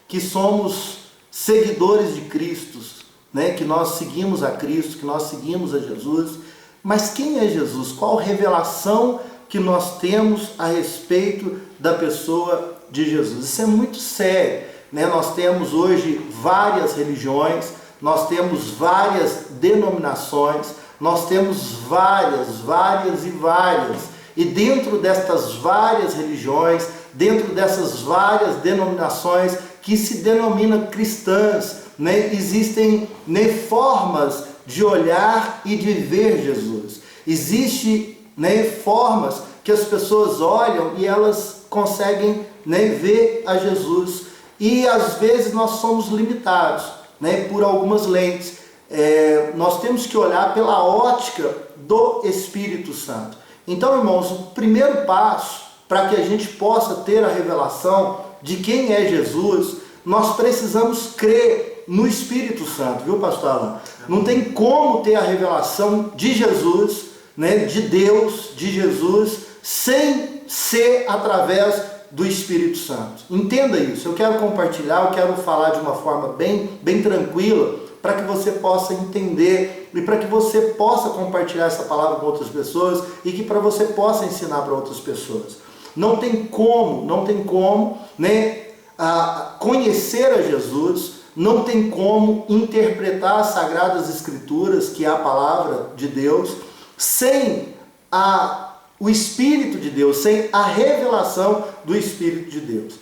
que somos seguidores de Cristo, né? Que nós seguimos a Cristo, que nós seguimos a Jesus. Mas quem é Jesus? Qual revelação que nós temos a respeito da pessoa de Jesus? Isso é muito sério, né? Nós temos hoje várias religiões, nós temos várias denominações, nós temos várias. E dentro destas várias religiões, dentro dessas várias denominações que se denominam cristãs, né, existem, né, formas de olhar e de ver Jesus. Existem, né, formas que as pessoas olham e elas conseguem, né, ver a Jesus. E às vezes nós somos limitados, né, por algumas lentes. Nós temos que olhar pela ótica do Espírito Santo. Então, irmãos, o primeiro passo para que a gente possa ter a revelação de quem é Jesus, nós precisamos crer no Espírito Santo, viu, pastor Alan? Não tem como ter a revelação de Jesus, né, de Deus, de Jesus, sem ser através do Espírito Santo. Entenda isso. Eu quero compartilhar, eu quero falar de uma forma bem tranquila, para que você possa entender e para que você possa compartilhar essa palavra com outras pessoas e que para você possa ensinar para outras pessoas. Não tem como, né, conhecer a Jesus, não tem como interpretar as Sagradas Escrituras, que é a palavra de Deus, sem o Espírito de Deus, sem a revelação do Espírito de Deus.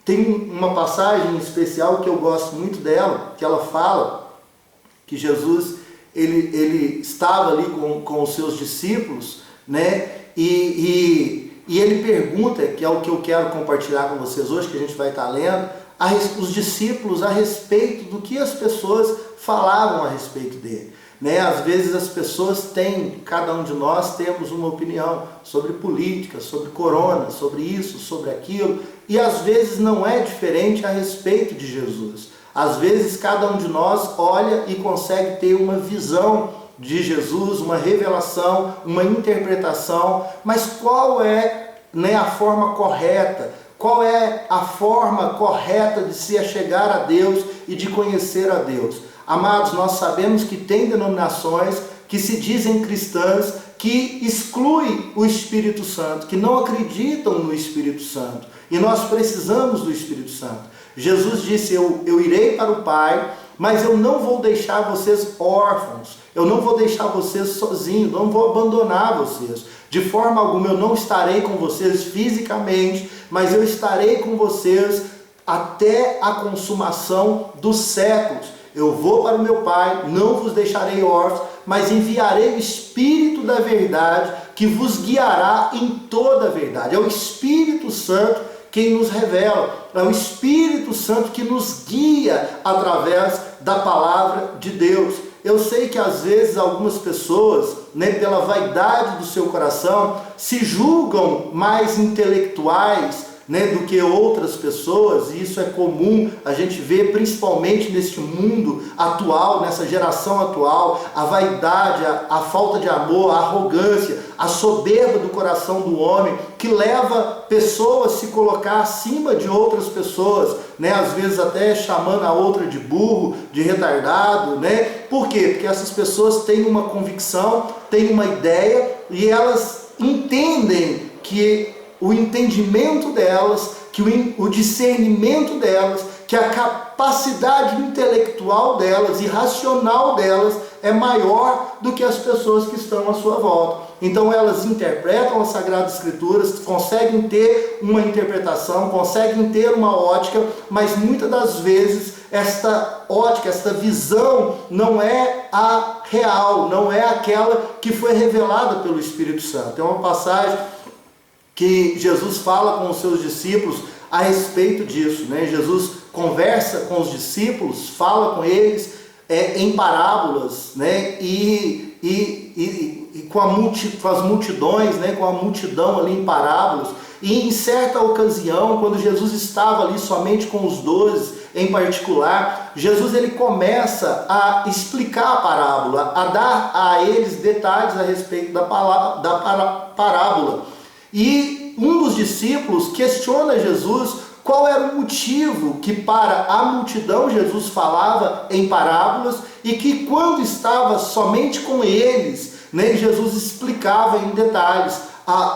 Tem uma passagem especial que eu gosto muito dela, que ela fala que Jesus ele estava ali com os seus discípulos, né? E ele pergunta, que é o que eu quero compartilhar com vocês hoje, que a gente vai estar lendo, os discípulos a respeito do que as pessoas falavam a respeito dele. Né? Às vezes as pessoas cada um de nós temos uma opinião sobre política, sobre corona, sobre isso, sobre aquilo, e às vezes não é diferente a respeito de Jesus. Às vezes cada um de nós olha e consegue ter uma visão de Jesus, uma revelação, uma interpretação, mas qual é, né, a forma correta? Qual é a forma correta de se achegar a Deus e de conhecer a Deus? Amados, nós sabemos que tem denominações que se dizem cristãs, que excluem o Espírito Santo, que não acreditam no Espírito Santo. E nós precisamos do Espírito Santo. Jesus disse, eu irei para o Pai, mas eu não vou deixar vocês órfãos, eu não vou deixar vocês sozinhos, não vou abandonar vocês. De forma alguma eu não estarei com vocês fisicamente, mas eu estarei com vocês até a consumação dos séculos. Eu vou para o meu Pai, não vos deixarei órfãos, mas enviarei o Espírito da verdade, que vos guiará em toda a verdade. É o Espírito Santo quem nos revela, é o Espírito Santo que nos guia através da palavra de Deus. Eu sei que às vezes algumas pessoas, né, pela vaidade do seu coração, se julgam mais intelectuais, né, do que outras pessoas, e isso é comum a gente ver principalmente neste mundo atual, nessa geração atual, a vaidade, a falta de amor, a arrogância, a soberba do coração do homem, que leva pessoas a se colocar acima de outras pessoas, né, às vezes até chamando a outra de burro, de retardado, né? Por quê? Porque essas pessoas têm uma convicção, têm uma ideia, e elas entendem que o entendimento delas, que o discernimento delas, que a capacidade intelectual delas e racional delas é maior do que as pessoas que estão à sua volta. Então elas interpretam as Sagradas Escrituras, conseguem ter uma interpretação, conseguem ter uma ótica, mas muitas das vezes esta ótica, esta visão não é a real, não é aquela que foi revelada pelo Espírito Santo. Tem uma passagem que Jesus fala com os seus discípulos a respeito disso, né? Jesus conversa com os discípulos, fala com eles em parábolas, né? E com as multidões, né? Com a multidão ali em parábolas. E em certa ocasião, quando Jesus estava ali somente com os 12 em particular, Jesus ele começa a explicar a parábola, a dar a eles detalhes a respeito da parábola. E um dos discípulos questiona Jesus qual era o motivo que para a multidão Jesus falava em parábolas e que quando estava somente com eles, né, Jesus explicava em detalhes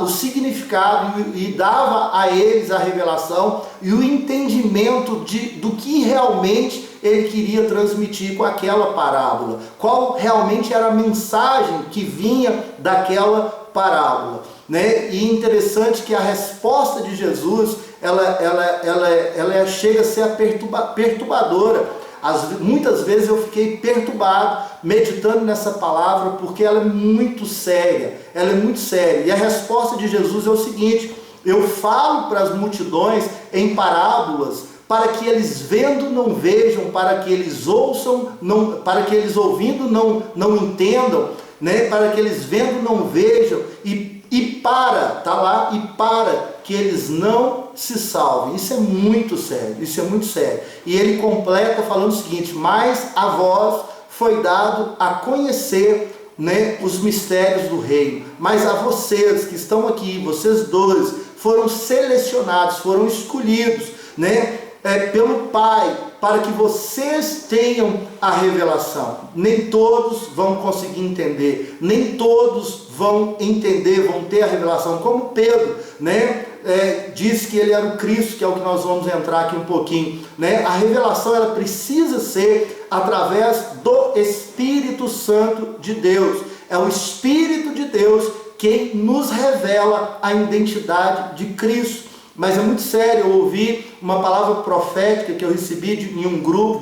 o significado e dava a eles a revelação e o entendimento do que realmente ele queria transmitir com aquela parábola, qual realmente era a mensagem que vinha daquela parábola, né? E interessante que a resposta de Jesus ela chega a ser perturbadora. Muitas vezes eu fiquei perturbado meditando nessa palavra, porque ela é muito séria, e a resposta de Jesus é o seguinte: eu falo para as multidões em parábolas, para que eles vendo não vejam, para que eles ouçam, para que eles ouvindo não entendam, né? Para que eles vendo não vejam, e para que eles não se salvem. Isso é muito sério, E ele completa falando o seguinte: mas a vós foi dado a conhecer, né, os mistérios do reino. Mas a vocês que estão aqui, vocês dois, foram selecionados, foram escolhidos, né, pelo Pai, para que vocês tenham a revelação. Nem todos vão conseguir entender, nem todos vão entender, vão ter a revelação, como Pedro, né, disse que ele era o Cristo, que é o que nós vamos entrar aqui um pouquinho, né? A revelação ela precisa ser através do Espírito Santo de Deus. É o Espírito de Deus quem nos revela a identidade de Cristo. Mas é muito sério, eu ouvi uma palavra profética que eu recebi em um grupo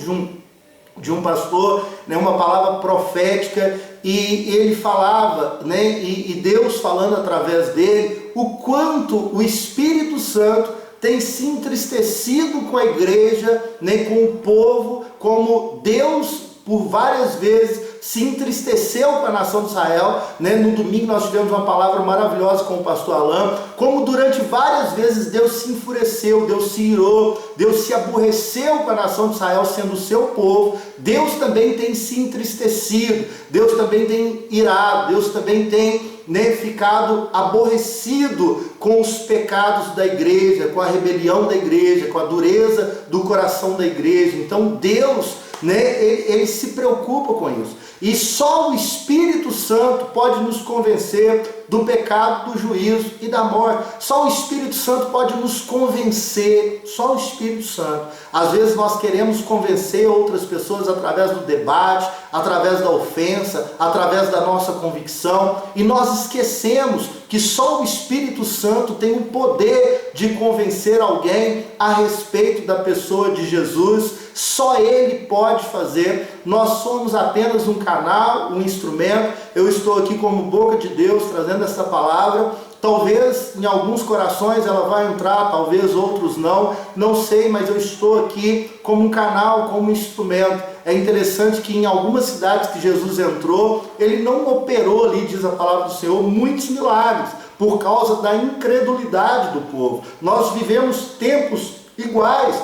de um pastor, né, uma palavra profética, e ele falava, né, e Deus falando através dele, o quanto o Espírito Santo tem se entristecido com a igreja, né, com o povo, como Deus por várias vezes se entristeceu com a nação de Israel, né? No domingo nós tivemos uma palavra maravilhosa com o pastor Alain, como durante várias vezes Deus se enfureceu, Deus se irou, Deus se aborreceu com a nação de Israel sendo o seu povo. Deus também tem se entristecido, Deus também tem irado, Deus também tem, né, ficado aborrecido com os pecados da igreja, com a rebelião da igreja, com a dureza do coração da igreja. Então Deus, né, ele se preocupa com isso. E só o Espírito Santo pode nos convencer do pecado, do juízo e da morte. Só o Espírito Santo pode nos convencer, só o Espírito Santo. Às vezes nós queremos convencer outras pessoas através do debate, através da ofensa, através da nossa convicção, e nós esquecemos que só o Espírito Santo tem o poder de convencer alguém a respeito da pessoa de Jesus. Só Ele pode fazer. Nós somos apenas um canal, um instrumento. Eu estou aqui como boca de Deus trazendo essa palavra. Talvez em alguns corações ela vai entrar, talvez outros não sei, mas eu estou aqui como um canal, como um instrumento. É interessante que em algumas cidades que Jesus entrou, Ele não operou ali, diz a palavra do Senhor, muitos milagres, por causa da incredulidade do povo. Nós vivemos tempos iguais,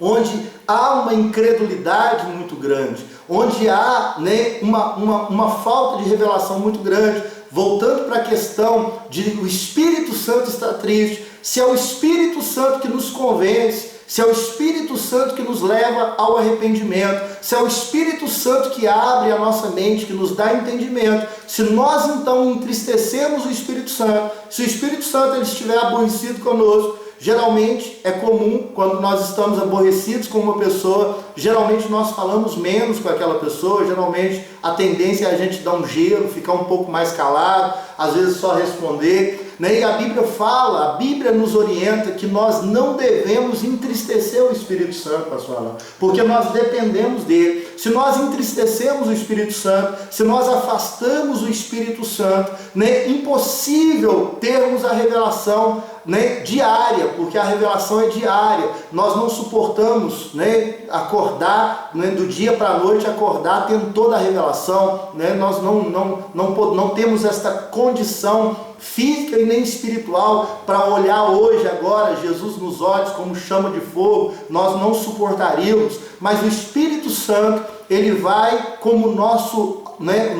onde há uma incredulidade muito grande, onde há, né, uma falta de revelação muito grande. Voltando para a questão de o Espírito Santo estar triste, se é o Espírito Santo que nos convence, se é o Espírito Santo que nos leva ao arrependimento, se é o Espírito Santo que abre a nossa mente, que nos dá entendimento, se nós então entristecemos o Espírito Santo, se o Espírito Santo ele estiver aborrecido conosco, geralmente é comum, quando nós estamos aborrecidos com uma pessoa, geralmente nós falamos menos com aquela pessoa, geralmente a tendência é a gente dar um gelo, ficar um pouco mais calado, às vezes só responder, né? E a Bíblia fala, a Bíblia nos orienta que nós não devemos entristecer o Espírito Santo, pastor Alain, porque nós dependemos dele. Se nós entristecemos o Espírito Santo, se nós afastamos o Espírito Santo, né, impossível termos a revelação, né, diária, porque a revelação é diária. Nós não suportamos, né, acordar, né, do dia para a noite, acordar tendo toda a revelação, né? Nós não temos esta condição física e nem espiritual para olhar hoje, agora, Jesus nos olhos como chama de fogo. Nós não suportaríamos, mas o Espírito Santo, ele vai como nosso né,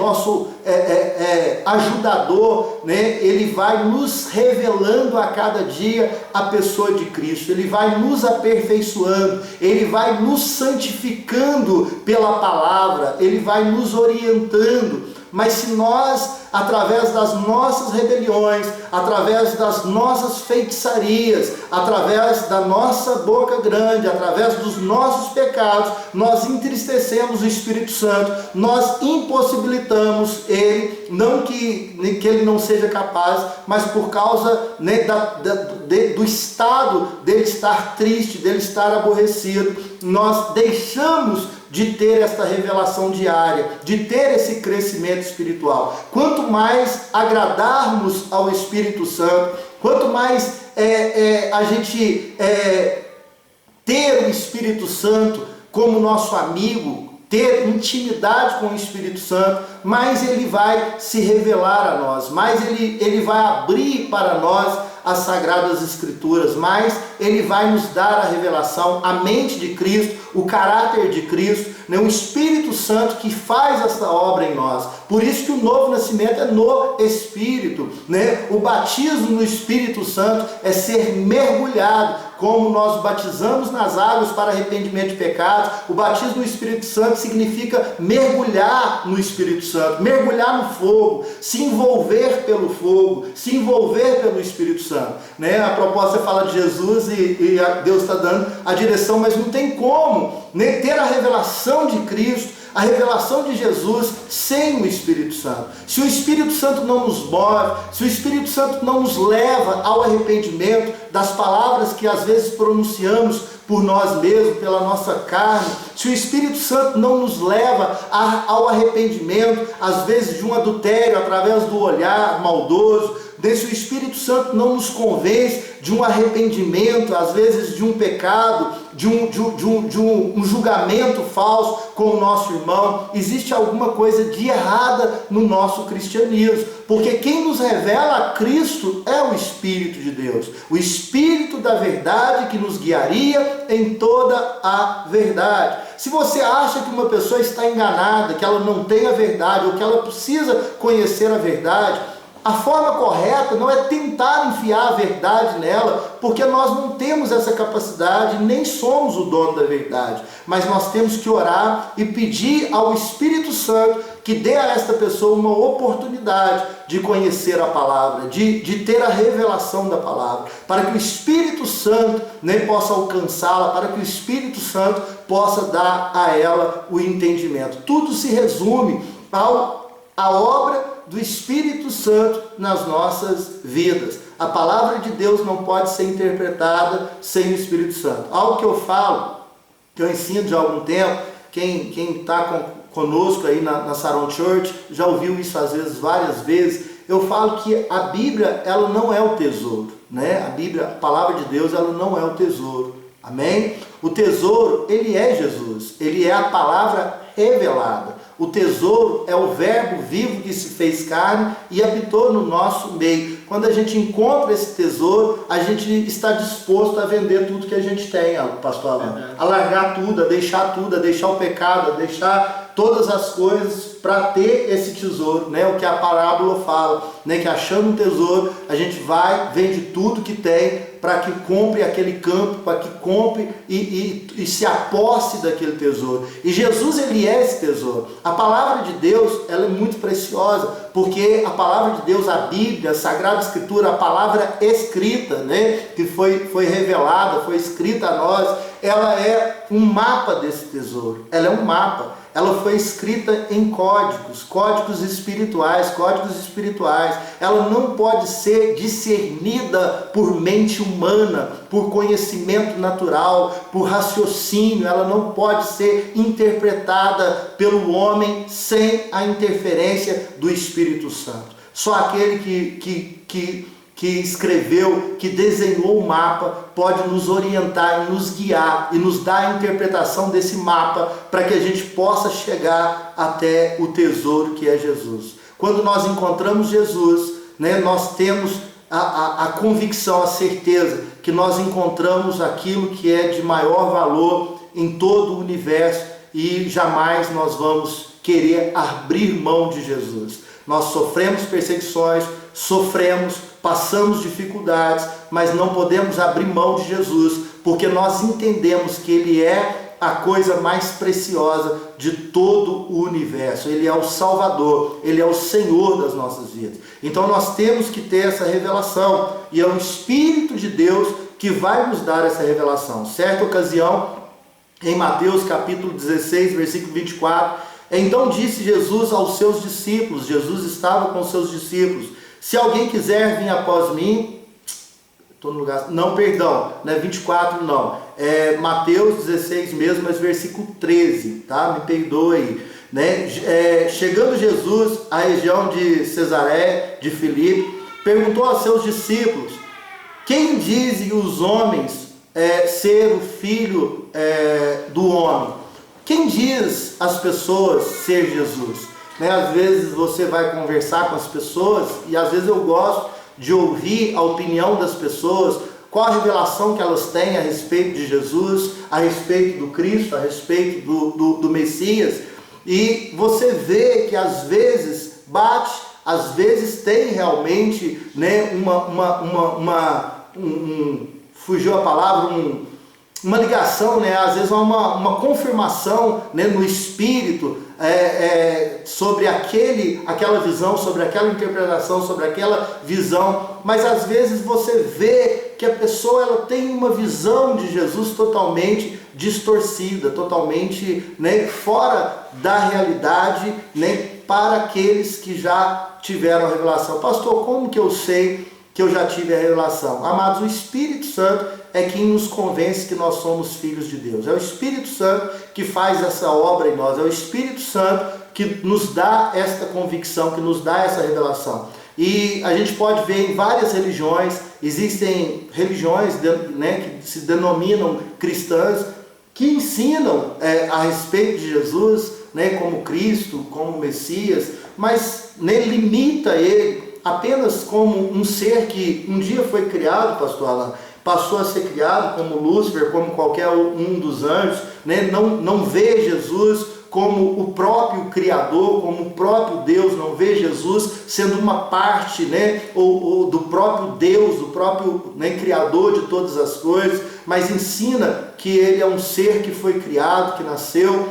ajudador, né, ele vai nos revelando a cada dia a pessoa de Cristo, ele vai nos aperfeiçoando, ele vai nos santificando pela palavra, ele vai nos orientando. Mas se nós, através das nossas rebeliões, através das nossas feitiçarias, através da nossa boca grande, através dos nossos pecados, nós entristecemos o Espírito Santo, nós impossibilitamos ele, não que ele não seja capaz, mas por causa, né, do estado dele estar triste, dele estar aborrecido, nós deixamos de ter esta revelação diária, de ter esse crescimento espiritual. Quanto mais agradarmos ao Espírito Santo, quanto mais a gente ter o Espírito Santo como nosso amigo, ter intimidade com o Espírito Santo, mais ele vai se revelar a nós, mais ele vai abrir para nós as Sagradas Escrituras, mais ele vai nos dar a revelação, a mente de Cristo, o caráter de Cristo, né? O Espírito Santo que faz essa obra em nós. Por isso que o novo nascimento é no Espírito, né? O batismo no Espírito Santo é ser mergulhado, como nós batizamos nas águas para arrependimento de pecados. O batismo no Espírito Santo significa mergulhar no Espírito Santo, mergulhar no fogo, se envolver pelo fogo, se envolver pelo Espírito Santo, né? A proposta fala de Jesus e Deus está dando a direção, mas não tem como, né, ter a revelação de Cristo, a revelação de Jesus sem o Espírito Santo. Se o Espírito Santo não nos move, se o Espírito Santo não nos leva ao arrependimento das palavras que às vezes pronunciamos por nós mesmos, pela nossa carne, se o Espírito Santo não nos leva ao arrependimento, às vezes de um adultério através do olhar maldoso, se o Espírito Santo não nos convence de um arrependimento, às vezes de um pecado, de um julgamento falso com o nosso irmão, existe alguma coisa de errada no nosso cristianismo, porque quem nos revela a Cristo é o Espírito de Deus, o Espírito da verdade que nos guiaria em toda a verdade. Se você acha que uma pessoa está enganada, que ela não tem a verdade, ou que ela precisa conhecer a verdade, a forma correta não é tentar enfiar a verdade nela, porque nós não temos essa capacidade, nem somos o dono da verdade, mas nós temos que orar e pedir ao Espírito Santo que dê a esta pessoa uma oportunidade de conhecer a palavra, de ter a revelação da palavra, para que o Espírito Santo, né, possa alcançá-la, para que o Espírito Santo possa dar a ela o entendimento. Tudo se resume à obra do Espírito Santo nas nossas vidas. A palavra de Deus não pode ser interpretada sem o Espírito Santo. Algo que eu falo, que eu ensino de algum tempo, quem está conosco aí na Saron Church, já ouviu isso às vezes, várias vezes, eu falo que a Bíblia, ela não é o tesouro, né? A Bíblia, a palavra de Deus, ela não é o tesouro, amém? O tesouro, ele é Jesus, ele é a palavra revelada. O tesouro é o verbo vivo que se fez carne e habitou no nosso meio. Quando a gente encontra esse tesouro, a gente está disposto a vender tudo que a gente tem, pastor Alan. A largar tudo, a deixar o pecado, a deixar todas as coisas para ter esse tesouro, né? O que a parábola fala, né? Que achando um tesouro, a gente vai, vende tudo que tem para que compre aquele campo, para que compre e se aposse daquele tesouro. E Jesus, ele é esse tesouro. A palavra de Deus, ela é muito preciosa, porque a palavra de Deus, a Bíblia, a Sagrada Escritura, a palavra escrita, né? Que foi revelada, foi escrita a nós, ela é um mapa desse tesouro. Ela é um mapa. Ela foi escrita em códigos espirituais, Ela não pode ser discernida por mente humana, por conhecimento natural, por raciocínio. Ela não pode ser interpretada pelo homem sem a interferência do Espírito Santo. Só aquele que escreveu, que desenhou o mapa, pode nos orientar, nos guiar e nos dar a interpretação desse mapa para que a gente possa chegar até o tesouro que é Jesus. Quando nós encontramos Jesus, né, nós temos a convicção, a certeza que nós encontramos aquilo que é de maior valor em todo o universo e jamais nós vamos querer abrir mão de Jesus. Nós sofremos perseguições, sofremos, passamos dificuldades, mas não podemos abrir mão de Jesus, porque nós entendemos que Ele é a coisa mais preciosa de todo o universo. Ele é o Salvador, Ele é o Senhor das nossas vidas. Então nós temos que ter essa revelação, e é o Espírito de Deus que vai nos dar essa revelação. Certa ocasião, em Mateus capítulo 16, versículo 24, então disse Jesus aos seus discípulos, Jesus estava com os seus discípulos: se alguém quiser vir após mim, estou no lugar, não, perdão, não é 24 não, é Mateus 16 mesmo, mas versículo 13, tá? Me perdoe, né? Chegando Jesus à região de Cesareia de Filipe, perguntou aos seus discípulos: quem dizem os homens ser o filho do homem? Quem diz as pessoas ser Jesus? Né? Às vezes você vai conversar com as pessoas, e às vezes eu gosto de ouvir a opinião das pessoas, qual a revelação que elas têm a respeito de Jesus, a respeito do Cristo, a respeito do Messias, e você vê que às vezes bate, às vezes tem realmente, né, fugiu a palavra, uma ligação, né, às vezes uma confirmação, né, no espírito, sobre aquela visão, sobre aquela interpretação, sobre aquela visão, mas às vezes você vê que a pessoa ela tem uma visão de Jesus totalmente distorcida, totalmente, né, fora da realidade, né, para aqueles que já tiveram a revelação. Pastor, como que eu sei que eu já tive a revelação? Amados, o Espírito Santo é quem nos convence que nós somos filhos de Deus. É o Espírito Santo que faz essa obra em nós. É o Espírito Santo que nos dá esta convicção, que nos dá essa revelação. E a gente pode ver em várias religiões, existem religiões, né, que se denominam cristãs, que ensinam a respeito de Jesus, né, como Cristo, como Messias, mas, né, limita Ele apenas como um ser que um dia foi criado, pastor Alan, passou a ser criado como Lúcifer, como qualquer um dos anjos, né? Não vê Jesus como o próprio Criador, como o próprio Deus, não vê Jesus sendo uma parte, né, ou do próprio Deus, do próprio, né, Criador de todas as coisas, mas ensina que Ele é um ser que foi criado, que nasceu.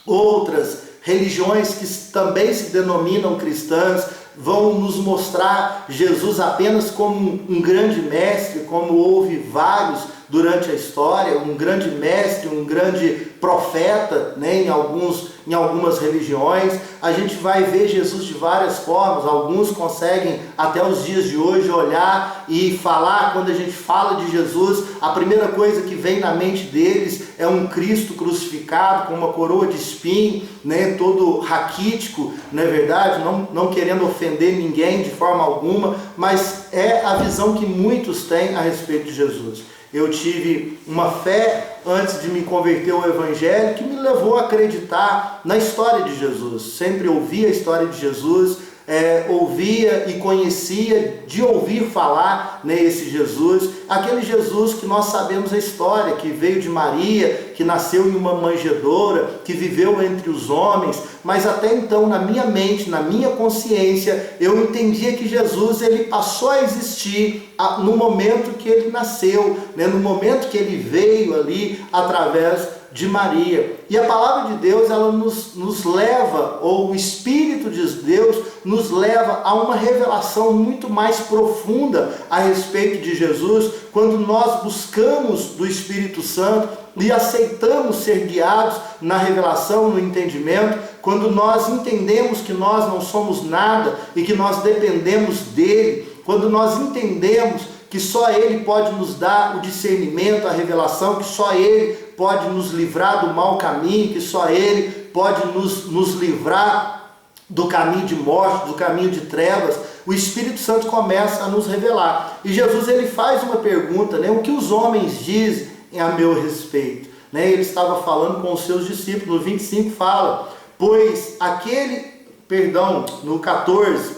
Outras religiões que também se denominam cristãs vão nos mostrar Jesus apenas como um grande mestre, como houve vários durante a história, um grande mestre, um grande profeta, né, em algumas religiões. A gente vai ver Jesus de várias formas. Alguns conseguem até os dias de hoje olhar e falar, quando a gente fala de Jesus, a primeira coisa que vem na mente deles é um Cristo crucificado com uma coroa de espinho, né, todo raquítico, não é verdade? Não querendo ofender ninguém de forma alguma, mas é a visão que muitos têm a respeito de Jesus. Eu tive uma fé antes de me converter ao Evangelho que me levou a acreditar na história de Jesus. Sempre ouvia a história de Jesus, ouvia e conhecia de ouvir falar, né, esse Jesus, aquele Jesus que nós sabemos a história, que veio de Maria, que nasceu em uma manjedoura, que viveu entre os homens, mas até então na minha mente, na minha consciência, eu entendia que Jesus ele passou a existir no momento que ele nasceu, né, no momento que ele veio ali através de Maria. E a palavra de Deus, ela nos leva, ou o Espírito de Deus nos leva a uma revelação muito mais profunda a respeito de Jesus, quando nós buscamos do Espírito Santo e aceitamos ser guiados na revelação, no entendimento, quando nós entendemos que nós não somos nada e que nós dependemos dele, quando nós entendemos que só Ele pode nos dar o discernimento, a revelação, que só Ele pode nos livrar do mau caminho, que só Ele pode nos livrar do caminho de morte, do caminho de trevas, o Espírito Santo começa a nos revelar. E Jesus ele faz uma pergunta, né? O que os homens dizem a meu respeito? Né? Ele estava falando com os seus discípulos, no 25 fala, pois no 14,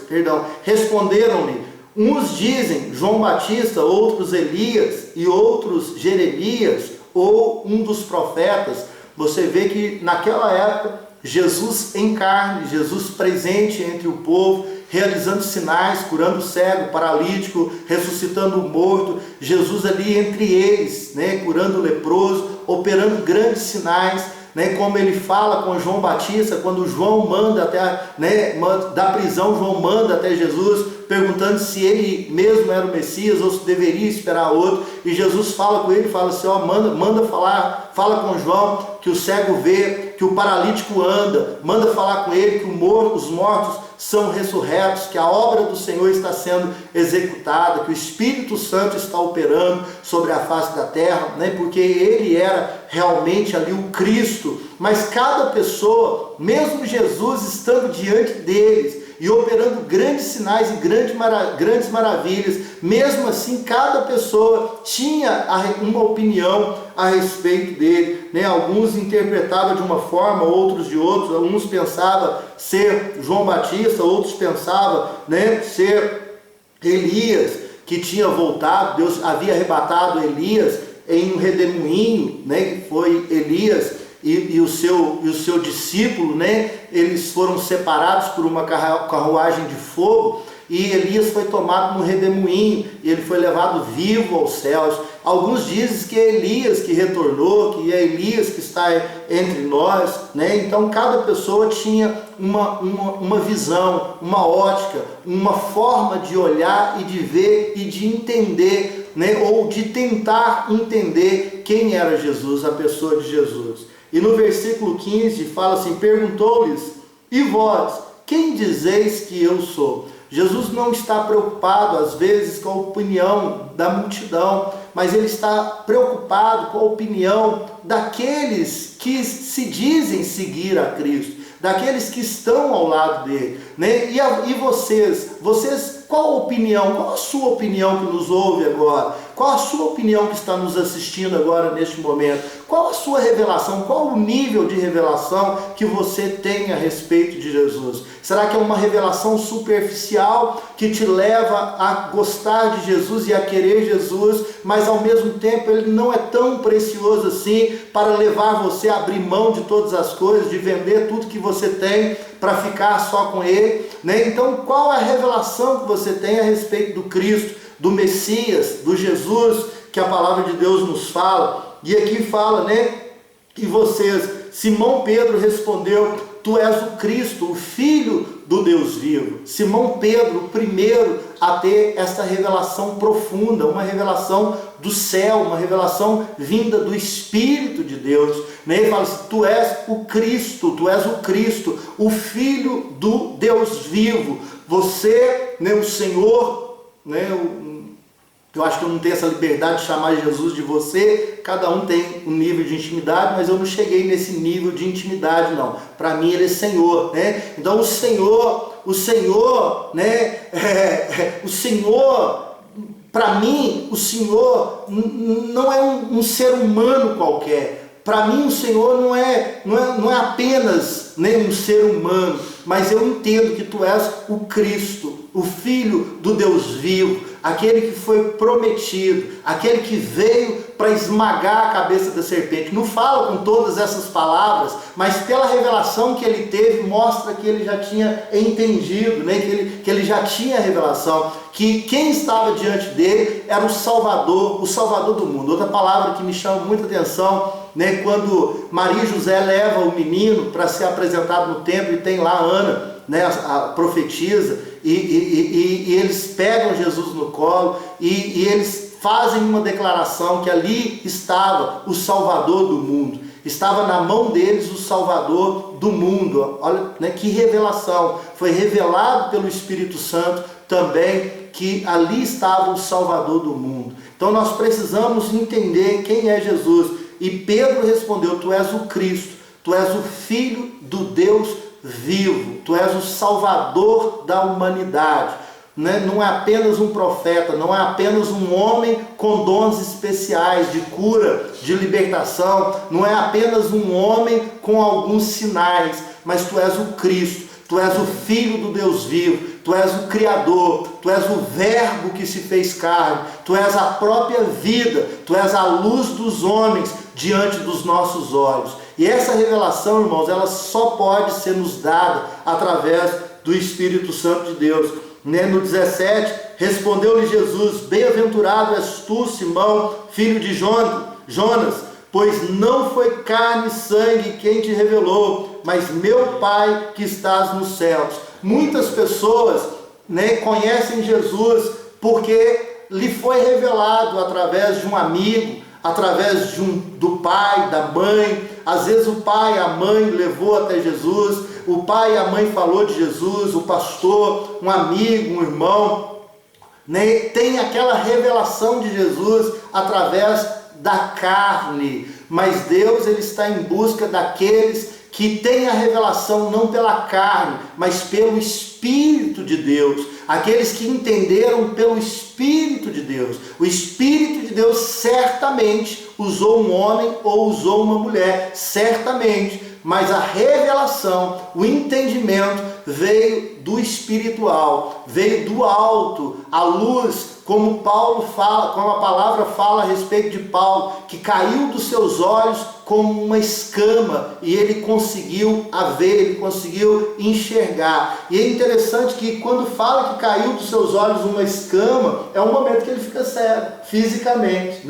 responderam-lhe, uns dizem João Batista, outros Elias e outros Jeremias ou um dos profetas. Você vê que naquela época Jesus em carne, Jesus presente entre o povo, realizando sinais, curando o cego, paralítico, ressuscitando o morto, Jesus ali entre eles, né, curando o leproso, operando grandes sinais, né, como ele fala com João Batista, quando João manda até, né, da prisão, João manda até Jesus, perguntando se ele mesmo era o Messias ou se deveria esperar outro, e Jesus fala com ele, fala assim, ó, manda falar, fala com João que o cego vê, que o paralítico anda, manda falar com ele que os mortos são ressurretos, que a obra do Senhor está sendo executada, que o Espírito Santo está operando sobre a face da terra, né? Porque ele era realmente ali o Cristo, mas cada pessoa, mesmo Jesus estando diante deles e operando grandes sinais e grandes maravilhas, mesmo assim cada pessoa tinha uma opinião a respeito dele, né? Alguns interpretavam de uma forma, outros de outra, alguns pensavam ser João Batista, outros pensavam, né, ser Elias, que tinha voltado, Deus havia arrebatado Elias em um redemoinho, né, que foi Elias e o seu discípulo, né, eles foram separados por uma carruagem de fogo, e Elias foi tomado no redemoinho, e ele foi levado vivo aos céus. Alguns dizem que é Elias que retornou, que é Elias que está entre nós, né? Então cada pessoa tinha uma visão, uma ótica, uma forma de olhar e de ver e de entender, né? Ou de tentar entender quem era Jesus, a pessoa de Jesus. E no versículo 15 fala assim, perguntou-lhes, e vós, quem dizeis que eu sou? Jesus não está preocupado, às vezes, com a opinião da multidão, mas ele está preocupado com a opinião daqueles que se dizem seguir a Cristo, daqueles que estão ao lado dele, né? E vocês, qual a opinião, qual a sua opinião que nos ouve agora? Qual a sua opinião que está nos assistindo agora neste momento? Qual a sua revelação? Qual o nível de revelação que você tem a respeito de Jesus? Será que é uma revelação superficial que te leva a gostar de Jesus e a querer Jesus, mas ao mesmo tempo ele não é tão precioso assim para levar você a abrir mão de todas as coisas, de vender tudo que você tem para ficar só com ele, né? Então qual é a revelação que você tem a respeito do Cristo, do Messias, do Jesus que a palavra de Deus nos fala? E aqui fala, né, que vocês, Simão Pedro respondeu, tu és o Cristo, o Filho do Deus vivo. Simão Pedro, o primeiro a ter essa revelação profunda, uma revelação do céu, uma revelação vinda do Espírito de Deus, né? Ele fala assim, tu és o Cristo, o Filho do Deus vivo. Você, né, o Senhor, né, eu acho que eu não tenho essa liberdade de chamar Jesus de você, cada um tem um nível de intimidade, mas eu não cheguei nesse nível de intimidade não, para mim ele é Senhor, né? Então o Senhor, né, o Senhor, para mim, o Senhor não é um ser humano qualquer, para mim o Senhor não é apenas, né, um ser humano, mas eu entendo que tu és o Cristo, o Filho do Deus vivo, aquele que foi prometido, aquele que veio para esmagar a cabeça da serpente. Não fala com todas essas palavras, mas pela revelação que ele teve, mostra que ele já tinha entendido, né? que ele já tinha a revelação, que quem estava diante dele era o Salvador do mundo. Outra palavra que me chama muita atenção, né? Quando Maria e José levam o menino para ser apresentado no templo, e tem lá Ana, né, a profetisa, e eles pegam Jesus no colo e eles fazem uma declaração que ali estava o Salvador do mundo, estava na mão deles o Salvador do mundo. Olha, né, que revelação, foi revelado pelo Espírito Santo também que ali estava o Salvador do mundo. Então nós precisamos entender quem é Jesus, e Pedro respondeu, tu és o Cristo, tu és o Filho do Deus vivo, tu és o Salvador da humanidade, né? Não é apenas um profeta, não é apenas um homem com dons especiais de cura, de libertação, não é apenas um homem com alguns sinais, mas tu és o Cristo, tu és o Filho do Deus vivo, tu és o Criador, tu és o Verbo que se fez carne, tu és a própria vida, tu és a luz dos homens diante dos nossos olhos. E essa revelação, irmãos, ela só pode ser nos dada através do Espírito Santo de Deus. No 17, respondeu-lhe Jesus: bem-aventurado és tu, Simão, filho de Jonas, pois não foi carne e sangue quem te revelou, mas meu Pai que estás nos céus. Muitas pessoas conhecem Jesus porque lhe foi revelado através de um amigo, através do pai, da mãe. Às vezes o pai, a mãe levou até Jesus, o pai e a mãe falou de Jesus, o pastor, um amigo, um irmão, tem aquela revelação de Jesus através da carne. Mas Deus, ele está em busca daqueles que têm a revelação não pela carne, mas pelo Espírito de Deus. Aqueles que entenderam pelo Espírito de Deus. O Espírito de Deus certamente usou um homem ou usou uma mulher, certamente. Mas a revelação, o entendimento veio do espiritual, veio do alto, a luz, como Paulo fala, como a palavra fala a respeito de Paulo, que caiu dos seus olhos como uma escama, e ele conseguiu a ver, ele conseguiu enxergar. E é interessante que quando fala que caiu dos seus olhos uma escama, é um momento que ele fica cego, fisicamente,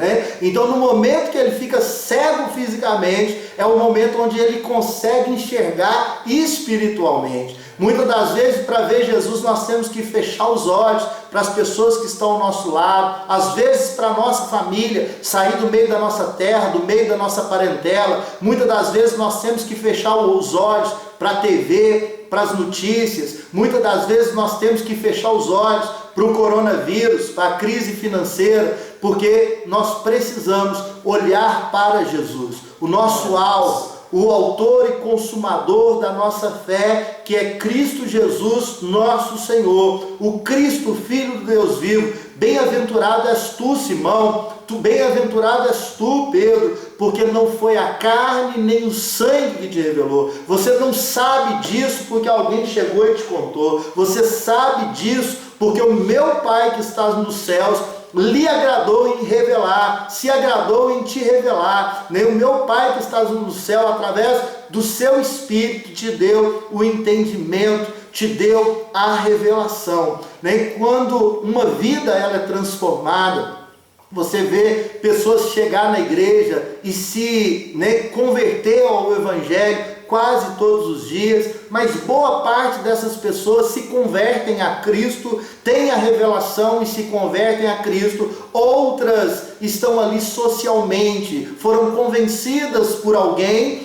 Então, no momento que ele fica cego fisicamente, é o momento onde ele consegue enxergar espiritualmente. Muitas das vezes, para ver Jesus, nós temos que fechar os olhos para as pessoas que estão ao nosso lado, às vezes para a nossa família, sair do meio da nossa terra, do meio da nossa parentela. Muitas das vezes nós temos que fechar os olhos para a TV, para as notícias. Muitas das vezes nós temos que fechar os olhos para o coronavírus, para a crise financeira, porque nós precisamos olhar para Jesus, o nosso alvo, o autor e consumador da nossa fé, que é Cristo Jesus, nosso Senhor, o Cristo, Filho de Deus vivo. Bem-aventurado és tu, Simão, bem-aventurado és tu, Pedro, porque não foi a carne nem o sangue que te revelou. Você não sabe disso porque alguém chegou e te contou. Você sabe disso porque o meu Pai que está nos céus lhe agradou em revelar, se agradou em te revelar. O meu Pai que está no céu, através do seu Espírito, te deu o entendimento, te deu a revelação. Quando uma vida ela é transformada, você vê pessoas chegar na igreja e se converter ao Evangelho quase todos os dias, mas boa parte dessas pessoas se convertem a Cristo, têm a revelação e se convertem a Cristo. Outras estão ali socialmente, foram convencidas por alguém,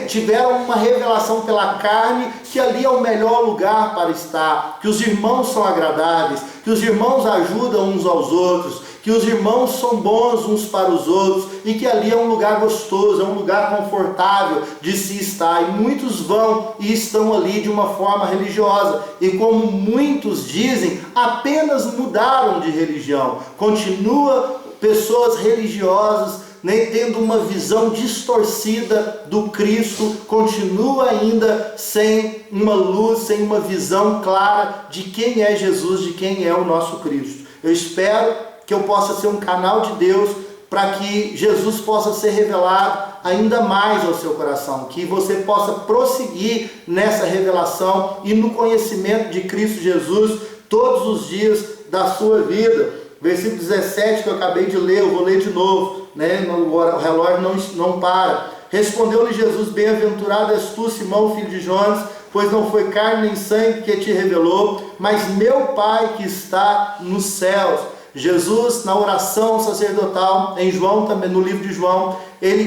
tiveram uma revelação pela carne, que ali é o melhor lugar para estar, que os irmãos são agradáveis, que os irmãos ajudam uns aos outros, que os irmãos são bons uns para os outros, e que ali é um lugar gostoso, é um lugar confortável de se estar. E muitos vão e estão ali de uma forma religiosa, e como muitos dizem, apenas mudaram de religião. Continua pessoas religiosas, tendo uma visão distorcida do Cristo, continua ainda sem uma luz, sem uma visão clara de quem é Jesus, de quem é o nosso Cristo. Eu espero que eu possa ser um canal de Deus para que Jesus possa ser revelado ainda mais ao seu coração, que você possa prosseguir nessa revelação e no conhecimento de Cristo Jesus todos os dias da sua vida. Versículo 17 que eu acabei de ler, eu vou ler de novo, o relógio não para. Respondeu-lhe Jesus: bem-aventurado és tu, Simão, filho de Jonas, pois não foi carne nem sangue que te revelou, mas meu Pai que está nos céus. Jesus, na oração sacerdotal, em João também, no livro de João,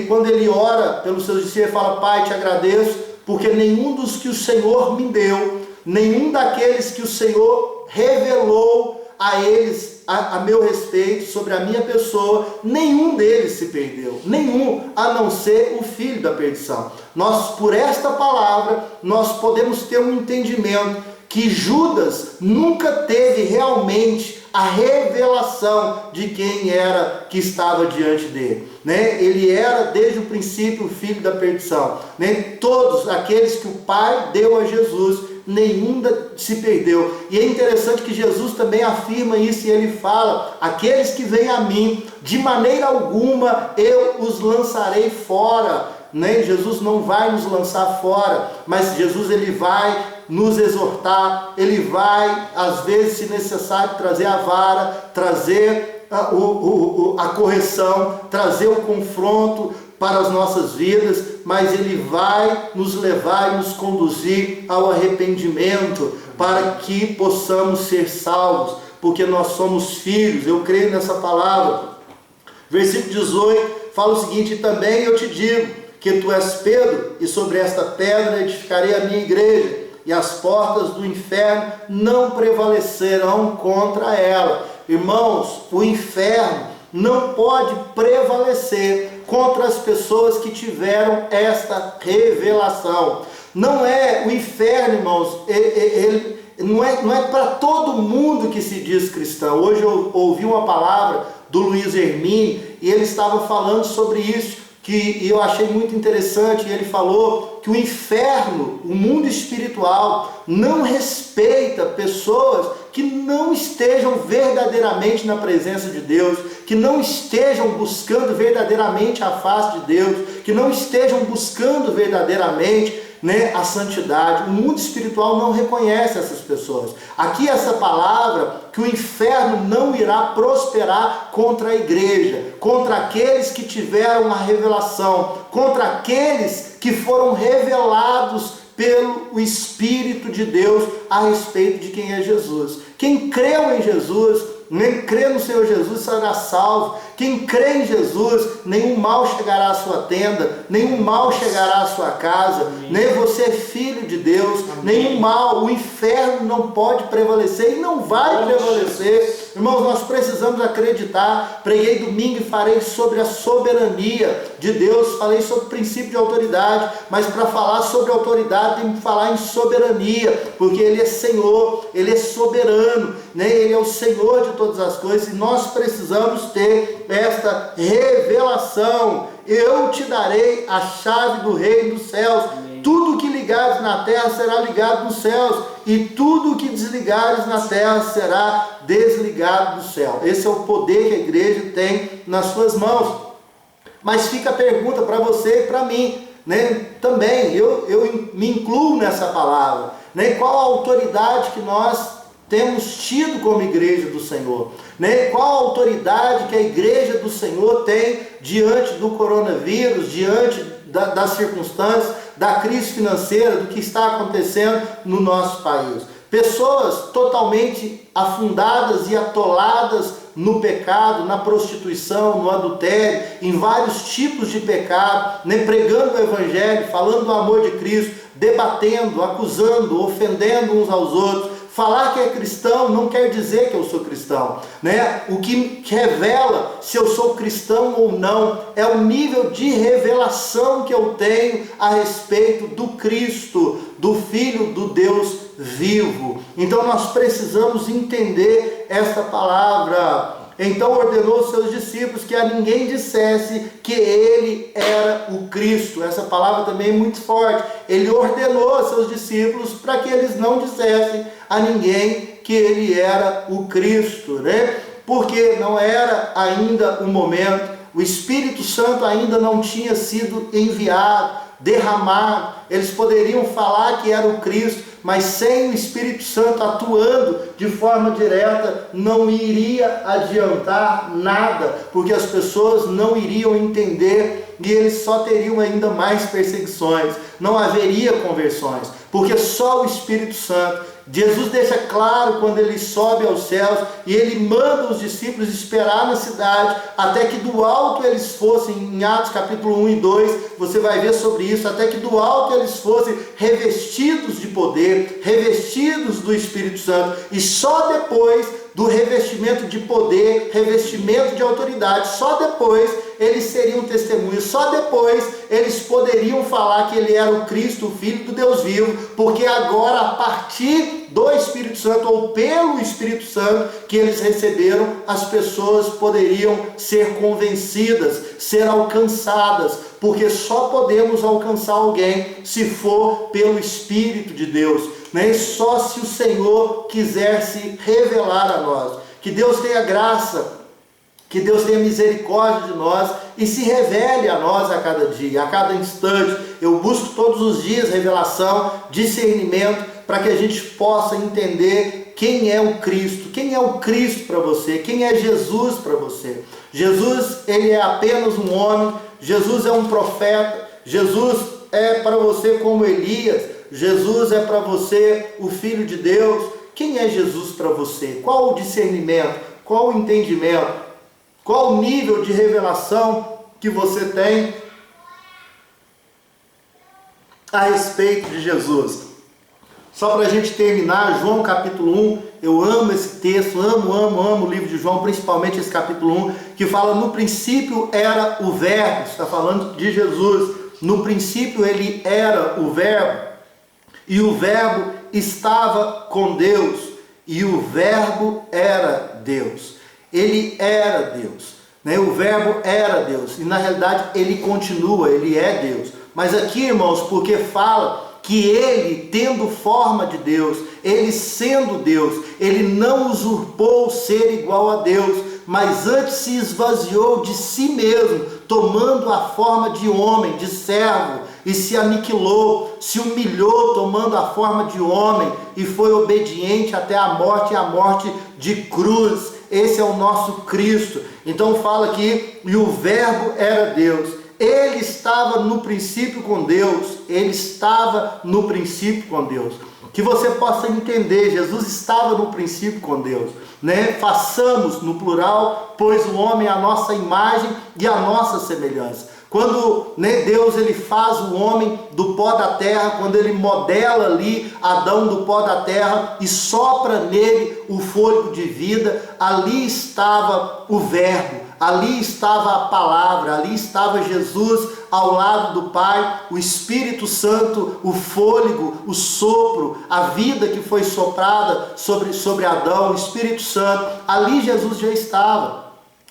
quando ele ora pelos seus discípulos, ele fala: Pai, te agradeço, porque nenhum dos que o Senhor me deu, nenhum daqueles que o Senhor revelou a eles, a meu respeito, sobre a minha pessoa, nenhum deles se perdeu, nenhum, a não ser o filho da perdição. Nós, por esta palavra, nós podemos ter um entendimento que Judas nunca teve realmente a revelação de quem era que estava diante dele. Ele era desde o princípio o filho da perdição. Todos aqueles que o Pai deu a Jesus, nenhum se perdeu. E é interessante que Jesus também afirma isso, e ele fala: aqueles que vêm a mim, de maneira alguma eu os lançarei fora. né? Jesus não vai nos lançar fora, mas Jesus ele vai nos exortar, ele vai, às vezes, se necessário, trazer a vara, trazer a correção, trazer o confronto para as nossas vidas, mas ele vai nos levar e nos conduzir ao arrependimento, para que possamos ser salvos, porque nós somos filhos. Eu creio nessa palavra. Versículo 18 fala o seguinte: e também eu te digo que tu és Pedro, e sobre esta pedra edificarei a minha igreja, e as portas do inferno não prevalecerão contra ela. Irmãos, o inferno não pode prevalecer contra as pessoas que tiveram esta revelação. Não é o inferno, irmãos, ele não é para todo mundo que se diz cristão. Hoje eu ouvi uma palavra do Luiz Hermínio e ele estava falando sobre isso, que eu achei muito interessante. Ele falou que o inferno, o mundo espiritual, não respeita pessoas que não estejam verdadeiramente na presença de Deus, que não estejam buscando verdadeiramente a face de Deus, que não estejam buscando verdadeiramente, né, a santidade. O mundo espiritual não reconhece essas pessoas. Aqui essa palavra, que o inferno não irá prosperar contra a igreja, contra aqueles que tiveram a revelação, contra aqueles que foram revelados pelo Espírito de Deus a respeito de quem é Jesus. Quem creu em Jesus, nem crê no Senhor Jesus, será salvo. Quem crê em Jesus, nenhum mal chegará à sua tenda, nenhum mal chegará à sua casa. Amém. Nem você é filho de Deus. Amém. Nenhum mal, o inferno não pode prevalecer e não vai prevalecer. Irmãos, nós precisamos acreditar. Preguei domingo e falei sobre a soberania de Deus, falei sobre o princípio de autoridade, mas para falar sobre autoridade tem que falar em soberania, porque Ele é Senhor, Ele é soberano, né? Ele é o Senhor de todas as coisas, e nós precisamos ter esta revelação. Eu te darei a chave do reino dos céus. Amém. Tudo que ligares na terra será ligado nos céus, e tudo que desligares na terra será desligado do céu. Esse é o poder que a igreja tem nas suas mãos. Mas fica a pergunta para você e para mim, né? Também, eu me incluo nessa palavra, né? Qual a autoridade que nós temos tido como igreja do Senhor, né? Qual a autoridade que a igreja do Senhor tem diante do coronavírus, diante das circunstâncias, da crise financeira, do que está acontecendo no nosso país? Pessoas totalmente afundadas e atoladas no pecado, na prostituição, no adultério, em vários tipos de pecado, né? Pregando o Evangelho, falando do amor de Cristo, debatendo, acusando, ofendendo uns aos outros. Falar que é cristão não quer dizer que eu sou cristão, né? O que revela se eu sou cristão ou não é o nível de revelação que eu tenho a respeito do Cristo, do Filho do Deus vivo. Então nós precisamos entender esta palavra. Então ordenou aos seus discípulos que a ninguém dissesse que ele era o Cristo. Essa palavra também é muito forte. Ele ordenou aos seus discípulos para que eles não dissessem a ninguém que ele era o Cristo, né? Porque não era ainda o momento, o Espírito Santo ainda não tinha sido enviado, derramado. Eles poderiam falar que era o Cristo, mas sem o Espírito Santo atuando de forma direta, não iria adiantar nada, porque as pessoas não iriam entender e eles só teriam ainda mais perseguições, não haveria conversões, porque só o Espírito Santo. Jesus deixa claro quando ele sobe aos céus e ele manda os discípulos esperar na cidade até que do alto eles fossem, em Atos capítulo 1 e 2, você vai ver sobre isso, até que do alto eles fossem revestidos de poder, revestidos do Espírito Santo, e só depois do revestimento de poder, revestimento de autoridade, só depois eles seriam testemunhas, só depois eles poderiam falar que ele era o Cristo, o Filho do Deus vivo, porque agora, a partir do Espírito Santo, ou pelo Espírito Santo que eles receberam, as pessoas poderiam ser convencidas, ser alcançadas, porque só podemos alcançar alguém se for pelo Espírito de Deus, né? Só se o Senhor quiser se revelar a nós. Que Deus tenha graça Que Deus tenha misericórdia de nós e se revele a nós a cada dia, a cada instante. Eu busco todos os dias revelação, discernimento, para que a gente possa entender quem é o Cristo. Quem é o Cristo para você? Quem é Jesus para você? Jesus, ele é apenas um homem. Jesus é um profeta. Jesus é para você como Elias. Jesus é para você o Filho de Deus. Quem é Jesus para você? Qual o discernimento? Qual o entendimento? Qual o nível de revelação que você tem a respeito de Jesus? Só para a gente terminar, João capítulo 1, eu amo esse texto, amo o livro de João, principalmente esse capítulo 1, que fala: no princípio era o verbo, está falando de Jesus, no princípio ele era o verbo, e o verbo estava com Deus, e o verbo era Deus. Ele era Deus, né? O verbo era Deus, e na realidade ele continua, ele é Deus. Mas aqui, irmãos, porque fala que ele, tendo forma de Deus, ele sendo Deus, ele não usurpou ser igual a Deus, mas antes se esvaziou de si mesmo, tomando a forma de homem, de servo, e se aniquilou, se humilhou, tomando a forma de homem, e foi obediente até a morte, e a morte de cruz. Esse é o nosso Cristo. Então fala aqui, e o verbo era Deus. Ele estava no princípio com Deus. Ele estava no princípio com Deus. Que você possa entender, Jesus estava no princípio com Deus, né? Façamos, no plural, pois o homem é a nossa imagem e a nossa semelhança. Quando, né, Deus ele faz o homem do pó da terra, quando ele modela ali Adão do pó da terra e sopra nele o fôlego de vida, ali estava o verbo, ali estava a palavra, ali estava Jesus ao lado do Pai, o Espírito Santo, o fôlego, o sopro, a vida que foi soprada sobre Adão, o Espírito Santo, ali Jesus já estava.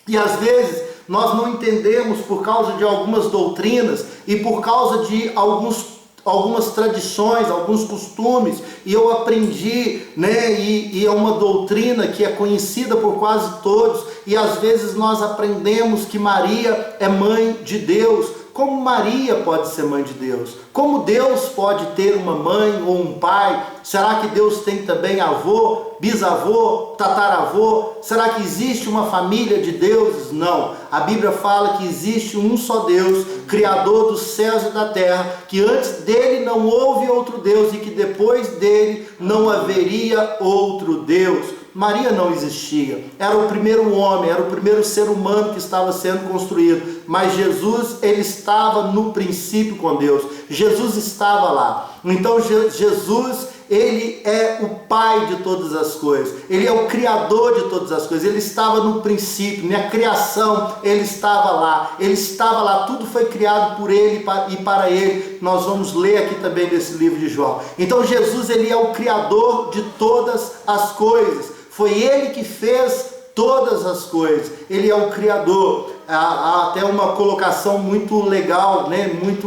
E às vezes nós não entendemos por causa de algumas doutrinas e por causa de algumas tradições, alguns costumes, e eu aprendi, né, e é uma doutrina que é conhecida por quase todos, e às vezes nós aprendemos que Maria é mãe de Deus. Como Maria pode ser mãe de Deus? Como Deus pode ter uma mãe ou um pai? Será que Deus tem também avô, bisavô, tataravô? Será que existe uma família de deuses? Não. A Bíblia fala que existe um só Deus, Criador dos céus e da terra, que antes dele não houve outro Deus e que depois dele não haveria outro Deus. Maria não existia, era o primeiro homem, era o primeiro ser humano que estava sendo construído, mas Jesus, ele estava no princípio com Deus, Jesus estava lá. Então Jesus, ele é o Pai de todas as coisas, ele é o Criador de todas as coisas, ele estava no princípio, na criação, ele estava lá, tudo foi criado por ele e para ele. Nós vamos ler aqui também nesse livro de João. Então Jesus, ele é o Criador de todas as coisas, foi ele que fez todas as coisas, ele é o Criador. Há até uma colocação muito legal, né? muito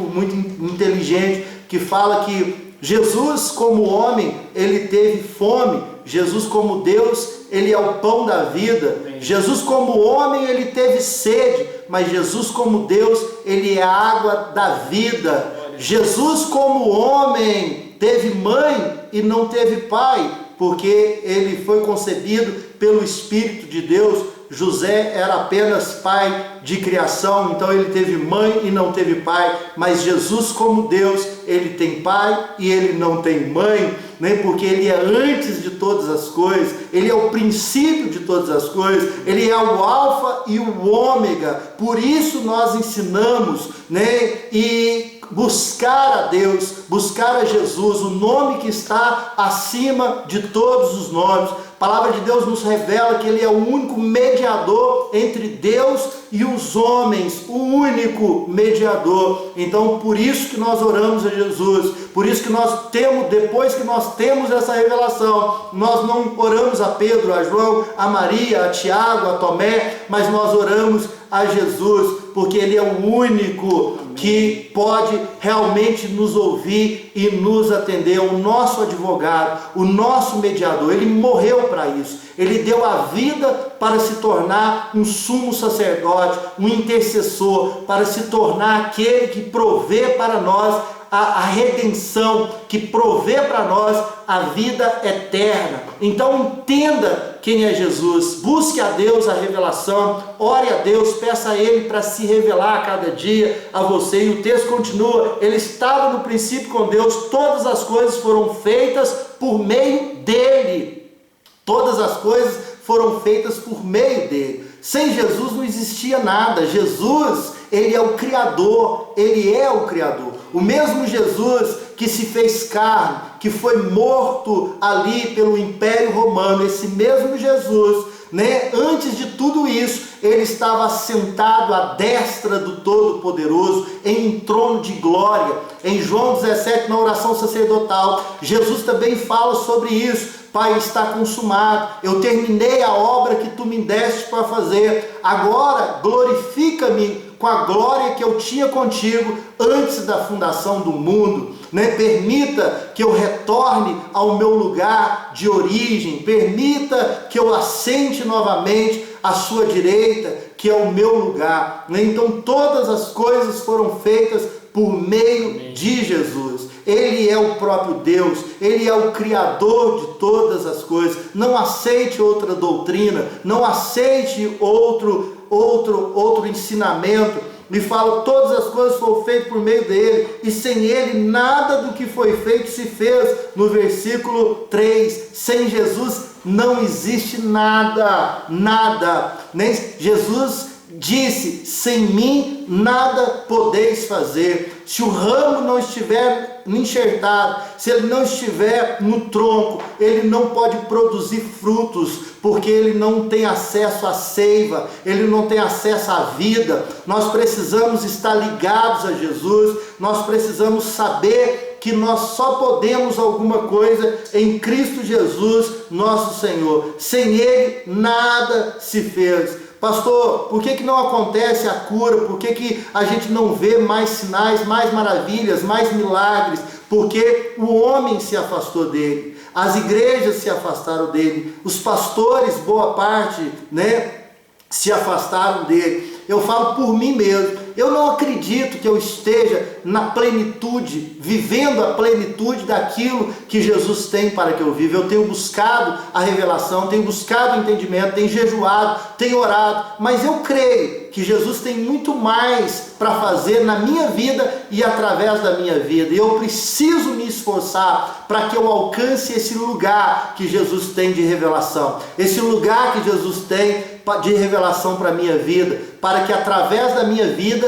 inteligente, que fala que Jesus como homem, ele teve fome. Jesus como Deus, ele é o pão da vida. Jesus como homem, ele teve sede, mas Jesus como Deus, ele é a água da vida. Jesus como homem teve mãe e não teve pai, porque ele foi concebido pelo Espírito de Deus. José era apenas pai de criação, então ele teve mãe e não teve pai, mas Jesus como Deus, ele tem pai e ele não tem mãe, né? Porque ele é antes de todas as coisas, ele é o princípio de todas as coisas, ele é o alfa e o ômega. Por isso nós ensinamos, né, e buscar a Deus, buscar a Jesus, o nome que está acima de todos os nomes. A palavra de Deus nos revela que ele é o único mediador entre Deus e os homens, o único mediador. Então, por isso que nós oramos a Jesus, por isso que nós temos, depois que nós temos essa revelação, nós não oramos a Pedro, a João, a Maria, a Tiago, a Tomé, mas nós oramos a Jesus, porque ele é o único que pode realmente nos ouvir e nos atender, o nosso advogado, o nosso mediador. Ele morreu para isso, ele deu a vida para se tornar um sumo sacerdote, um intercessor, para se tornar aquele que provê para nós a redenção, que provê para nós a vida eterna. Então entenda quem é Jesus, busque a Deus a revelação, ore a Deus, peça a Ele para se revelar a cada dia a você. E o texto continua: ele estava no princípio com Deus, todas as coisas foram feitas por meio dele. Todas as coisas foram feitas por meio dele. Sem Jesus não existia nada. Jesus, ele é o Criador, ele é o Criador. O mesmo Jesus que se fez carne, que foi morto ali pelo Império Romano, esse mesmo Jesus, antes de tudo isso, ele estava sentado à destra do Todo-Poderoso, em um trono de glória. Em João 17, na oração sacerdotal, Jesus também fala sobre isso. Pai, está consumado, eu terminei a obra que tu me deste para fazer, agora glorifica-me com a glória que eu tinha contigo antes da fundação do mundo. Permita que eu retorne ao meu lugar de origem, permita que eu assente novamente à sua direita, que é o meu lugar. Então todas as coisas foram feitas por meio de Jesus. Ele é o próprio Deus, ele é o Criador de todas as coisas. Não aceite outra doutrina, não aceite outro ensinamento. Me fala, todas as coisas foram feitas por meio dele, e sem ele nada do que foi feito se fez. No versículo 3, sem Jesus não existe nada, nada. Jesus disse: sem mim nada podeis fazer. Se o ramo não estiver enxertado, se ele não estiver no tronco, ele não pode produzir frutos, porque ele não tem acesso à seiva, ele não tem acesso à vida. Nós precisamos estar ligados a Jesus, nós precisamos saber que nós só podemos alguma coisa em Cristo Jesus, nosso Senhor. Sem ele nada se fez. Pastor, por que não acontece a cura? Por que a gente não vê mais sinais, mais maravilhas, mais milagres? Porque o homem se afastou dele, as igrejas se afastaram dele, os pastores, boa parte, se afastaram dele. Eu falo por mim mesmo. Eu não acredito que eu esteja na plenitude, vivendo a plenitude daquilo que Jesus tem para que eu viva. Eu tenho buscado a revelação, tenho buscado o entendimento, tenho jejuado, tenho orado, mas eu creio que Jesus tem muito mais para fazer na minha vida e através da minha vida. E eu preciso me esforçar para que eu alcance esse lugar que Jesus tem de revelação, esse lugar que Jesus tem de revelação para a minha vida, para que através da minha vida,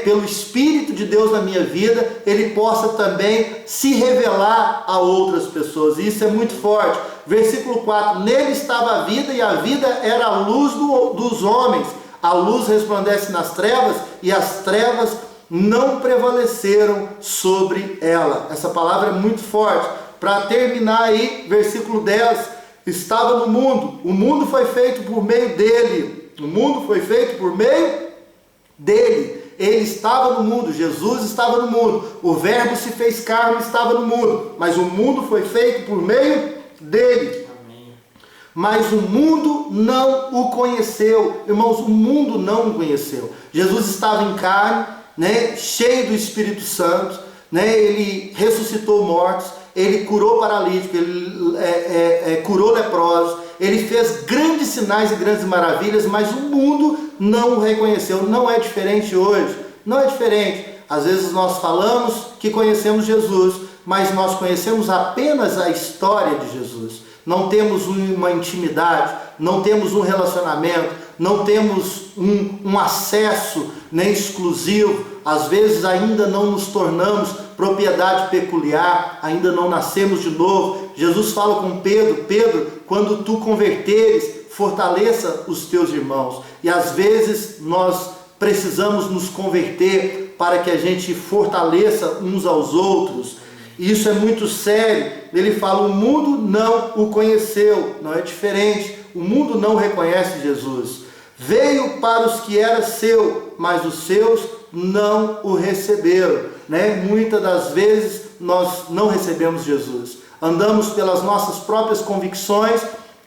pelo Espírito de Deus na minha vida, ele possa também se revelar a outras pessoas. E isso é muito forte. Versículo 4, nele estava a vida, e a vida era a luz dos homens. A luz resplandece nas trevas, e as trevas não prevaleceram sobre ela. Essa palavra é muito forte. Para terminar aí, versículo 10, estava no mundo, o mundo foi feito por meio dele, o mundo foi feito por meio dele, ele estava no mundo, Jesus estava no mundo, o verbo se fez carne, estava no mundo, mas o mundo foi feito por meio dele. Amém. Mas o mundo não o conheceu. Irmãos, o mundo não o conheceu. Jesus estava em carne, cheio do Espírito Santo, ele ressuscitou mortos, ele curou paralíticos, ele curou leprosos, ele fez grandes sinais e grandes maravilhas, mas o mundo não o reconheceu. Não é diferente hoje, não é diferente. Às vezes nós falamos que conhecemos Jesus, mas nós conhecemos apenas a história de Jesus. Não temos uma intimidade, não temos um relacionamento, não temos um acesso exclusivo. Às vezes ainda não nos tornamos propriedade peculiar, ainda não nascemos de novo. Jesus fala com Pedro: Pedro, quando tu converteres, fortaleça os teus irmãos. E às vezes nós precisamos nos converter para que a gente fortaleça uns aos outros. E isso é muito sério. Ele fala: o mundo não o conheceu. Não é diferente. O mundo não reconhece Jesus. Veio para os que era seu, mas os seus não o receberam, né? Muitas das vezes nós não recebemos Jesus. Andamos pelas nossas próprias convicções,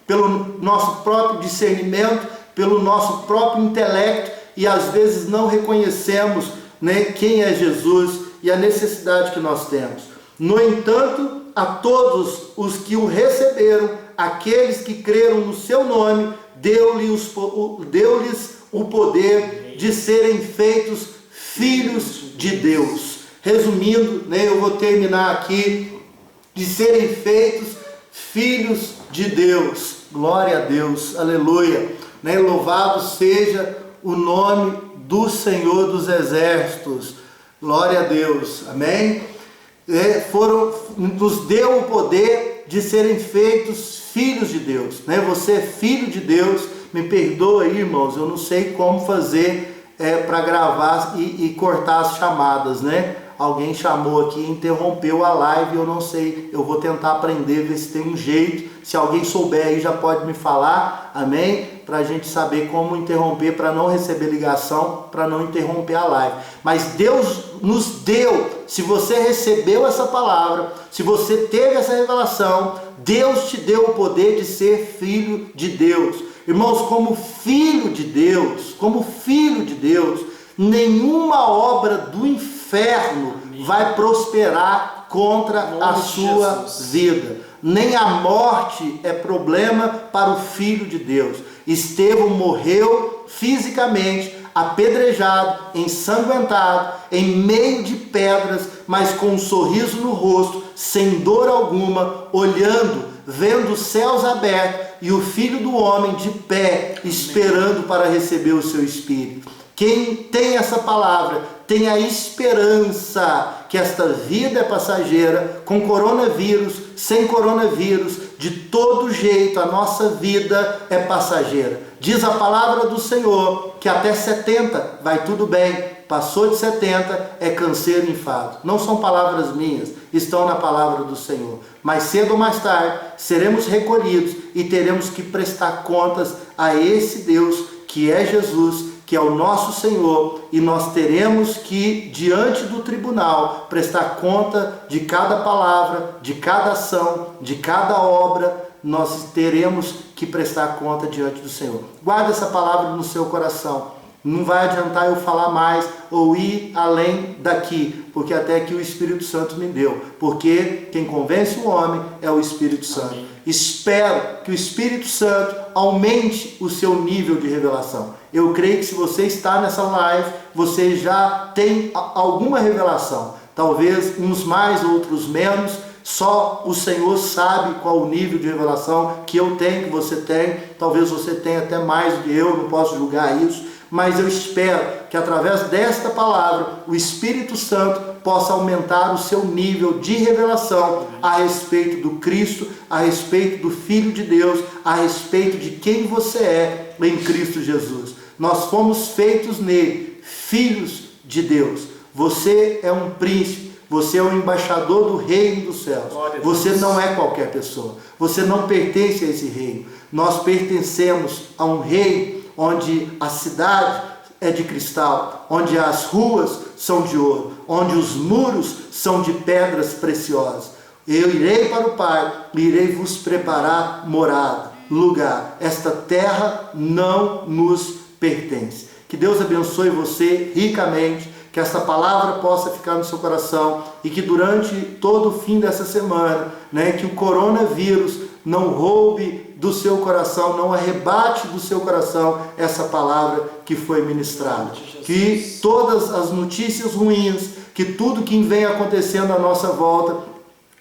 pelo nosso próprio discernimento, pelo nosso próprio intelecto, e às vezes não reconhecemos, né, quem é Jesus e a necessidade que nós temos. No entanto, a todos os que o receberam, aqueles que creram no seu nome, deu-lhes o poder de serem feitos filhos de Deus. Resumindo, né, eu vou terminar aqui, de serem feitos filhos de Deus. Glória a Deus, aleluia, né? Louvado seja o nome do Senhor dos Exércitos. Glória a Deus, amém? Nos deu o poder de serem feitos filhos de Deus, né? Você é filho de Deus. Me perdoa aí, irmãos, eu não sei como fazer para gravar e cortar as chamadas, né? Alguém chamou aqui e interrompeu a live, eu não sei, eu vou tentar aprender, ver se tem um jeito. Se alguém souber aí já pode me falar, amém? Para a gente saber como interromper, para não receber ligação, para não interromper a live. Mas Deus nos deu, se você recebeu essa palavra, se você teve essa revelação, Deus te deu o poder de ser filho de Deus. Irmãos, como filho de Deus, nenhuma obra do inferno vai prosperar contra a sua vida. Nem a morte é problema para o Filho de Deus. Estevão morreu fisicamente, apedrejado, ensanguentado, em meio de pedras, mas com um sorriso no rosto, sem dor alguma, olhando, vendo os céus abertos e o Filho do Homem de pé, esperando para receber o seu Espírito. Quem tem essa palavra tem a esperança que esta vida é passageira, com coronavírus, sem coronavírus, de todo jeito a nossa vida é passageira. Diz a palavra do Senhor que até 70 vai tudo bem, passou de 70 é canseiro e enfado. Não são palavras minhas, estão na palavra do Senhor. Mais cedo ou mais tarde seremos recolhidos e teremos que prestar contas a esse Deus que é Jesus, que é o nosso Senhor, e nós teremos que, diante do tribunal, prestar conta de cada palavra, de cada ação, de cada obra. Nós teremos que prestar conta diante do Senhor. Guarda essa palavra no seu coração. Não vai adiantar eu falar mais ou ir além daqui, porque até aqui o Espírito Santo me deu. Porque quem convence o homem é o Espírito Santo. Amém. Espero que o Espírito Santo aumente o seu nível de revelação. Eu creio que se você está nessa live, você já tem alguma revelação. Talvez uns mais, outros menos. Só o Senhor sabe qual o nível de revelação que eu tenho, que você tem. Talvez você tenha até mais do que eu, não posso julgar isso. Mas eu espero que através desta palavra, o Espírito Santo possa aumentar o seu nível de revelação a respeito do Cristo, a respeito do Filho de Deus, a respeito de quem você é em Cristo Jesus. Nós fomos feitos nele, filhos de Deus. Você é um príncipe, você é um embaixador do reino dos céus. Você não é qualquer pessoa, você não pertence a esse reino. Nós pertencemos a um reino onde a cidade é de cristal, onde as ruas são de ouro, onde os muros são de pedras preciosas. Eu irei para o Pai e irei vos preparar morada, lugar. Esta terra não nos pertence. Que Deus abençoe você ricamente, que essa palavra possa ficar no seu coração e que durante todo o fim dessa semana, que o coronavírus não roube do seu coração, não arrebate do seu coração essa palavra que foi ministrada. Que todas as notícias ruins, que tudo que vem acontecendo à nossa volta,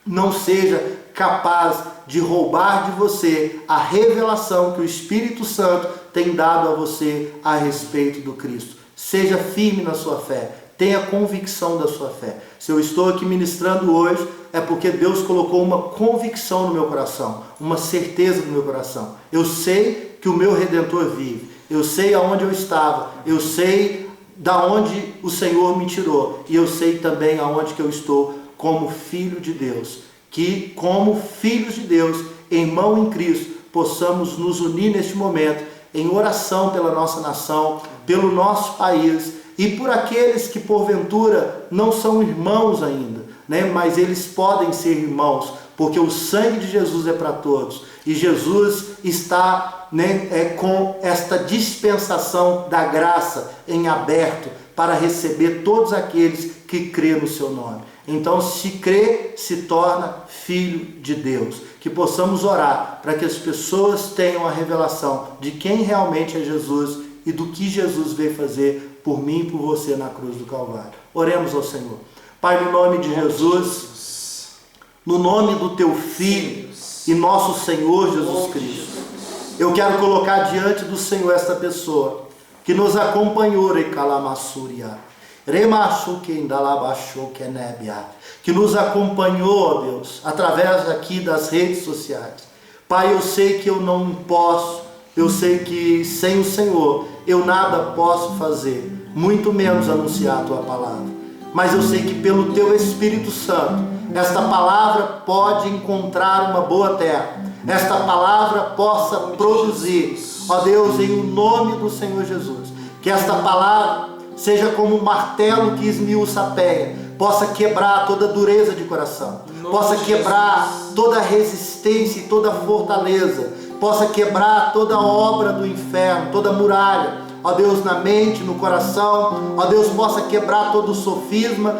não seja capaz de roubar de você a revelação que o Espírito Santo tem dado a você a respeito do Cristo. Seja firme na sua fé. Tenha convicção da sua fé. Se eu estou aqui ministrando hoje, é porque Deus colocou uma convicção no meu coração, uma certeza no meu coração. Eu sei que o meu Redentor vive. Eu sei aonde eu estava. Eu sei da onde o Senhor me tirou. E eu sei também aonde que eu estou como filho de Deus. Que como filhos de Deus, irmão em Cristo, possamos nos unir neste momento em oração pela nossa nação, pelo nosso país, e por aqueles que porventura não são irmãos ainda, né? Mas eles podem ser irmãos, porque o sangue de Jesus é para todos, e Jesus está, né, com esta dispensação da graça em aberto para receber todos aqueles que crê no seu nome. Então, se crê, se torna filho de Deus. Que possamos orar para que as pessoas tenham a revelação de quem realmente é Jesus e do que Jesus veio fazer por mim e por você na cruz do Calvário. Oremos ao Senhor. Pai, no nome de Jesus, no nome do Teu Filho e nosso Senhor Jesus Cristo, eu quero colocar diante do Senhor esta pessoa que nos acompanhou, que nos acompanhou, ó Deus, através aqui das redes sociais. Pai, eu sei que eu não posso, eu sei que sem o Senhor eu nada posso fazer, muito menos anunciar a Tua palavra. Mas eu sei que pelo Teu Espírito Santo, esta palavra pode encontrar uma boa terra, esta palavra possa produzir, ó Deus, em nome do Senhor Jesus, que esta palavra seja como um martelo que esmiuça a pedra, possa quebrar toda dureza de coração, possa quebrar toda resistência e toda fortaleza, possa quebrar toda obra do inferno, toda muralha, ó Deus, na mente, no coração, ó Deus, possa quebrar todo sofisma,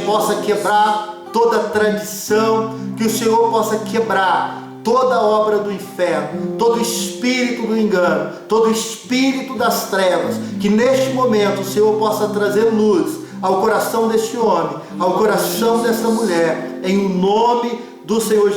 possa quebrar toda tradição, que o Senhor possa quebrar toda obra do inferno, todo espírito do engano, todo espírito das trevas, que neste momento o Senhor possa trazer luz ao coração deste homem, ao coração dessa mulher, em nome do Senhor